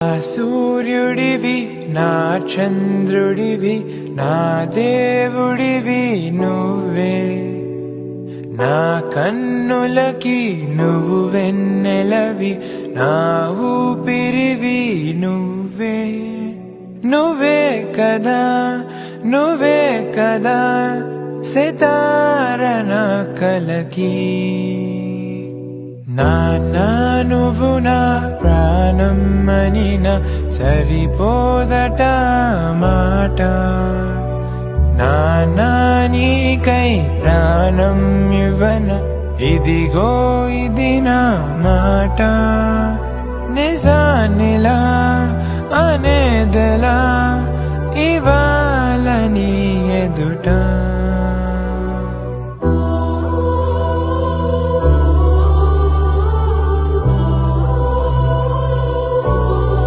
నా సూర్యుడివి నా చంద్రుడివి నా దేవుడివి నువ్వే నా కన్నులకి నువ్వు వెన్నెలవి నా ఊపిరివి నువ్వే నువ్వే కదా నువ్వే కదా సితార నా కలకి నాన్నా నువ్వు నా ప్రాణం అనినా సరిపోదట మాట నాన్నా నీకై ప్రాణం ఇవ్వన ఇదిగో ఇది నా మాట నిజానిలా అనేదలా ఇవాళ నీ ఎదుట